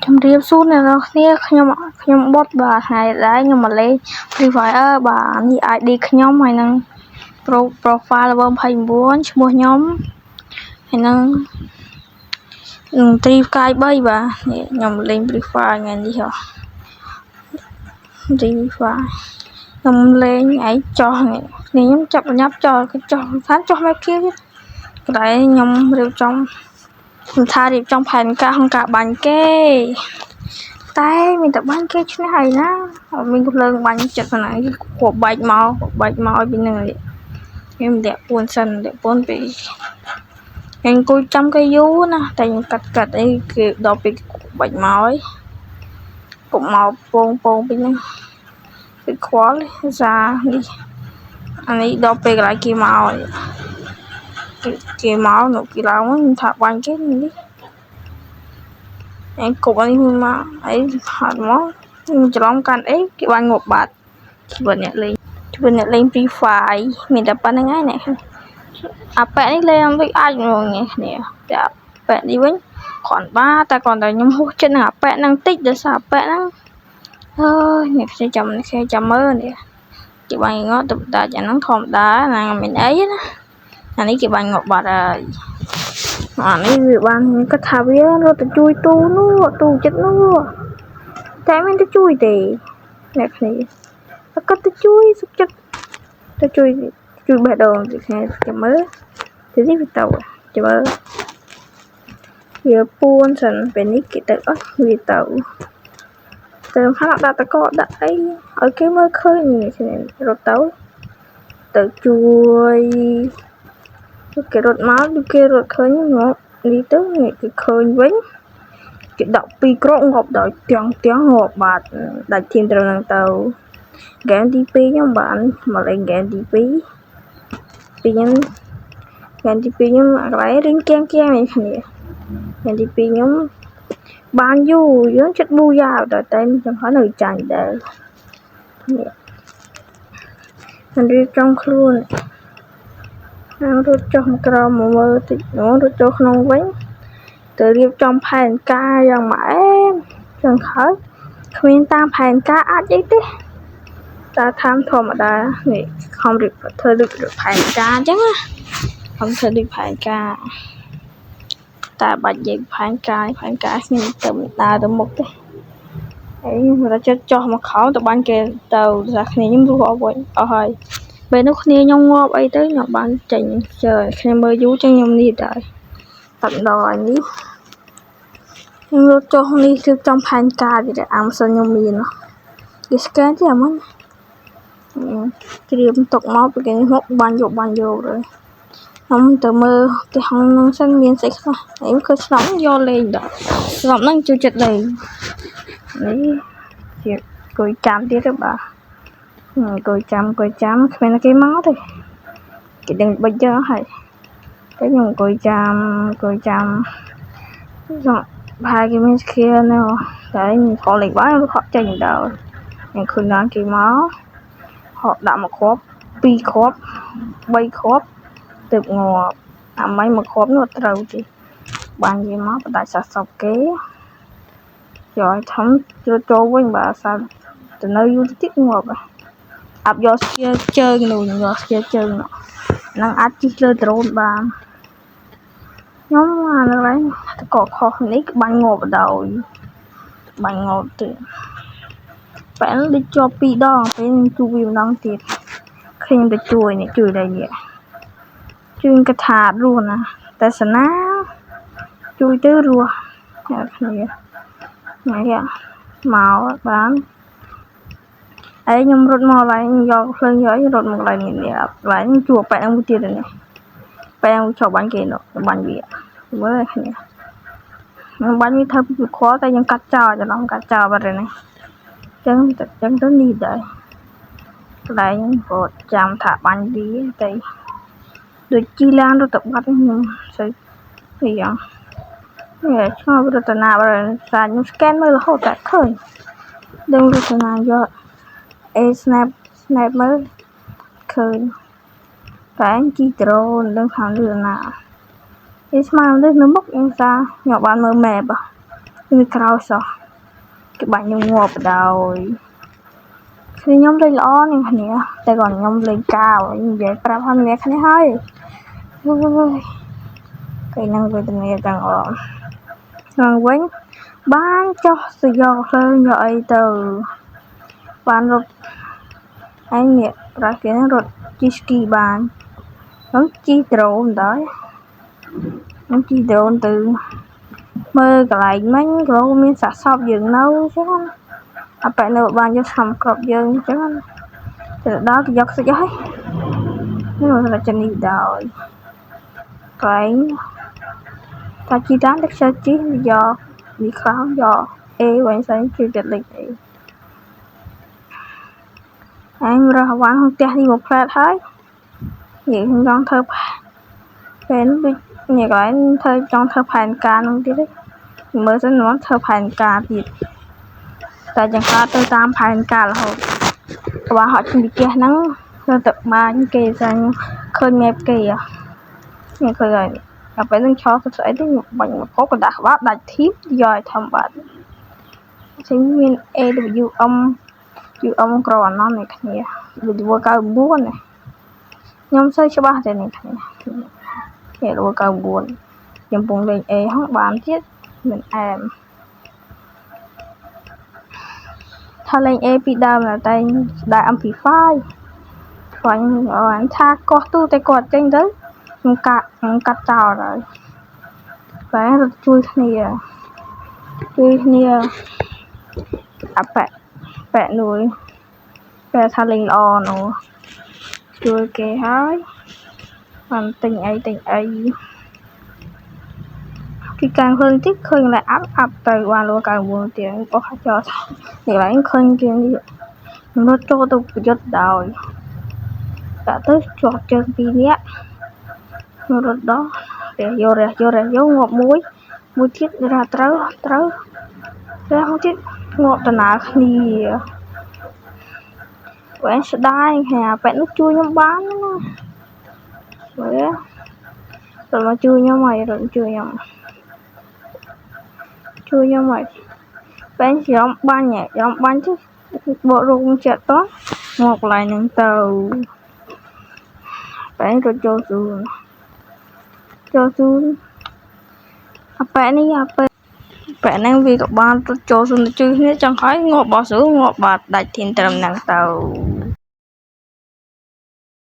ជំរាបសួរអ្នកនរគ្នាខ្ញុំបុតបាទថ្ងៃដែរខ្ញុំមកលេង Free Fire បាទនេះ ID ខ្ញុំហើយនឹង profile level 29ឈ្មោះខ្ញុំហើយនឹងត្រីផ្កាយ3បាទនេះខ្ញុំលេង Free Fire ថ្ងៃនេះហ៎ Free Fire ខ្ញុំលេងឯងចោះនេះខ្ញុំចាប់បញ្ញាប់ចោះថាចោះមកគៀកន្លែងខ្ញុំរៀបចំថារៀបចំផែនការក្នុងការបាញ់គេតែមានតែបាញ់គេឈ្នះហើយណាមានកំភ្លើងបាញ់ចិត្តហ្នឹងឯងគាត់បែកមកឲ្យពីនឹងខ្ញុំដាក់ពួនសិនដាក់ពួនពីខ្ញុំអង្គុយចាំគេយូរណាតែខ្ញុំកាត់អីគេដល់ពេលបាច់មកហើយកុំមកពងពីហ្នឹងពីខ្វល់សានេះអានេះដល់ពេលកន្លែងគេមកហើយគេមកនៅគេឡើងខ្ញុំថាបាញ់គេនេះឯងគប់នេះមកអីហត់មកខ្ញុំច្រឡំកាន់អីគេបាញ់ងាប់បាត់ជីវិតអ្នកលេងFree Fire មានតែប៉ុណ្្នឹងឯងអ្នកអាប៉ែនេះលេងដូចអាចងនេះគ្នាតែអាប៉ែនេះវិញគ្រាន់បាទតែគ្រាន់តែខ្ញុំហួសចិត្តនឹងអាប៉ែហ្នឹងតិចដោយសារអាប៉ែហ្នឹងអើយអ្នកខ្ញុំចាំមើលនេះគេបាញ់ងាប់ទៅដាច់អាហ្នឹងធម្មតាណាមានអីណាអានេះគេបាញ់ងាប់បាត់ហើយអានេះវាបានគាត់ថាវារត់ទៅជួយទូនោះទូចិត្តនោះតែមិនទៅជួយទេអ្នកគ្នាគាត់ទៅជួយសុខចិត្តទៅជួយបេះដូងទីគ្នាចាំមើលទីនេះវាទៅចាំមើលវាពួនសិនពេលនេះគេទៅអស់វាទៅខាងដាក់តកដាក់អីឲ្យគេមើលឃើញនេះរត់ទៅជួយគេរត់មកគេរត់ឃើញងាប់នេះទៅគេឃើញវិញគេដាក់2គ្រាប់ងាប់ដល់ទាំងងាប់បាត់ដាច់ធីមត្រូវនឹងទៅហ្គេមទី2ខ្ញុំបានមកលេងហ្គេមទី2ខ្ញុំកន្លែងរៀងគៀងនេះគ្នាហ្គេមទី2ខ្ញុំបានយូរយើងចិត្តប៊ូយ៉ាតែខ្ញុំហៅនៅចាញ់ដែរនេះมันរៀបចំខ្លួនរត់ចុះក្រោមមកមើលតិចរត់ចូលក្នុងវិញទៅរៀបចំផែនការយ៉ាងម៉េចចឹងហើយគ្មានតាមផែនការអាចអីទេតែតាមធម្មតានេះខំរៀបធ្វើដូចផែនការអញ្ចឹងណាខំធ្វើដូចផែនការតែបាច់និយាយផែនការខ្ញុំទៅដើរទៅមុខទេអីខ្ញុំរត់ចិត្តចោះមកខោទៅបាញ់គេទៅថាគ្នាខ្ញុំរស់អស់វិញអស់ហើយពេលនោះគ្នាខ្ញុំងាប់អីទៅខ្ញុំបានចេញជើខ្ញុំមើលយូរចឹងខ្ញុំនេះដែរអត់ដល់ហើយនេះខ្ញុំរត់ចុះនេះរៀបចំផែនការទៀតអាមសិនខ្ញុំមានគេស្កែនទេអាមិនត្រៀមទុកមកពីគេមកបាញ់យកrồiខ្ញុំទៅមើលទីហងនឹងសិនមានស្អីខ្លះខ្ញុំគឺស្នំយកលេងដល់ស្នំហ្នឹងជួយចិត្តលេងនេះជាគួយចាំទៀតទេបាទគួយចាំគ្មានគេមកទេគេដឹងបិចចឹងហើយតែខ្ញុំគួយចាំಭಾយគេមានស្គីណែតែខ្ញុំខលលេងបាយខ្ញុំខកចេញដល់ខ្ញុំឃើញណាគេមកហកដាក់មកគ្រាប់2គ្រាប់3គ្រាប់ទើបងាប់អាម៉េចមកគ្រាប់នោះត្រូវទេបាញ់គេមកបដាច់សាសពគេយកឲ្យធំចូលវិញបើសាទៅនៅយូរតិចងាប់អាប់យកស្គីជើងនោះនឹងអាចជិះលើដ្រូនបានខ្ញុំអានៅឡើយតកខុសនេះបាញ់ងាប់ដោយបាញ់ងាប់ទៀតបែរដូចជាប់2ដងពេលនឹងជួបវាម្ដងទៀតឃើញទៅជួយដែរនេះជួយកថារស់ណាតែសណាជួយទៅរស់គ្នានេះមកបានហើយខ្ញុំរត់មកឡើងយកភ្លើងយករត់មកឡើងនេះឡើងជួបបែរនឹងទៀតនេះបែរចុះបាញ់គេនោះបាញ់វាមើលគ្នាខ្ញុំបាញ់វាធ្វើពីខតែខ្ញុំកាត់ចោលច្រឡំកាត់ចោលបាត់ហើយនេះចឹងទៅនេះដែរកន្លែងគាត់ចាំថាបាញ់វាតែដូចជីឡានរត់ទៅបាត់ខ្ញុំស្អីយ៉ាងនេះឆ្ងល់រតនាបើសាខ្ញុំស្កែនមើលរហូតតែឃើញដឹងរតនាយកsnap មើលឃើញតែជីដ្រូនដឹងខាងលឿនណាស្មានលើនៅមុខខ្ញុំសាខ្ញុំបានមើល map វាក្រោយសោះគេបាញ់ខ្ញុំងាប់ដោយខ្ញុំលេងល្អនឹងគ្នាតែគាត់ខ្ញុំលេងកាវនិយាយប្រាប់ហ្នឹងគ្នាហើយគេនឹងវេទនាទាំងអស់ឡើងវិញបានចុះទៅយកភ្លើងយកអីទៅបានរត់ឯងនេះប្រាក់គេរត់ជីស្គីបានខ្ញុំជីដ្រូនដែរខ្ញុំជីដ្រូនទៅមើលកន្លែងមិញក៏មានសាកសពយើងនៅចឹងអប៉ែនៅបានយកខំក្របយើងចឹងទៅដល់គេយកខ្សាច់ហើយខ្ញុំរត់ចេញនេះដោយកន្លែងតាជីតាមតែខ្ជិលជីយកនេះខ្លះយកអេវិញស្អីជួយចិត្តលេខអេអញរស់វ៉ាន់ក្នុងផ្ទះនេះមកផ្លែតហើយនិយាយខ្ញុំចង់ធ្វើពេលដូចនេះកន្លែងធ្វើចង់ធ្វើផែនការនោះទៀតមើលសិនមកធ្វើផែនការទៀតតែយ៉ាងខ្លះទៅតាមផែនការរហូតក្បាលហត់ពីផ្ទះហ្នឹងទៅទឹកបាញ់គេស្អញឃើញមេបគេនេះឃើញហើយដល់ពេលនឹងឆោទៅស្អីទៅបាញ់មកកកដាក់ក្បាលដាច់ធីបយកឲ្យធំបាត់ចឹងមាន AWM ក្រអណោះនេះគ្នាវីដេអូ99នេះខ្ញុំសូវច្បាស់តែនេះគ្នាវីដេអូ99ខ្ញុំពងលេង A ហងបានទៀតមិនអែមថាលេង A ពីដើមតែស្ដាយ MP5 ខ្វាញ់អញថាកោះទូតែគាត់ចេញទៅខ្ញុំកាត់ចោលហើយតែរត់ជួយគ្នាអាប៉ែនួយតែថាលេងល្អនោះជួយគេហើយបានទិញអីពីកាំងខ្លួនតិចឃើញlạiអាប់ទៅបានលោក99ទៀតបោះចោលនេះឡើងឃើញគេរត់ចូលទៅប្រយុទ្ធដោយដាក់ទៅជាប់ជើង2នាក់រត់ដល់រះយកងាប់មួយទៀតរះត្រូវរះមួយទៀតងាប់ដំណើរគ្នាវ៉ែស្ដាយហាប៉ែនោះជួយខ្ញុំបានណាមើលទៅមកជួយខ្ញុំហើយរត់ជួយខ្ញុំហើយប៉ែខ្ញុំបាញ់ទៅបករុំចិត្តតមកកន្លែងហ្នឹងទៅប៉ែរត់ចូលស៊ូអាប៉ែហ្នឹងវាក៏បានរត់ចូលស៊ូទៅជួយគ្នាចឹងហើយងាប់បោះស៊ូងាប់បាត់ដាច់ធានត្រឹមហ្នឹងទៅ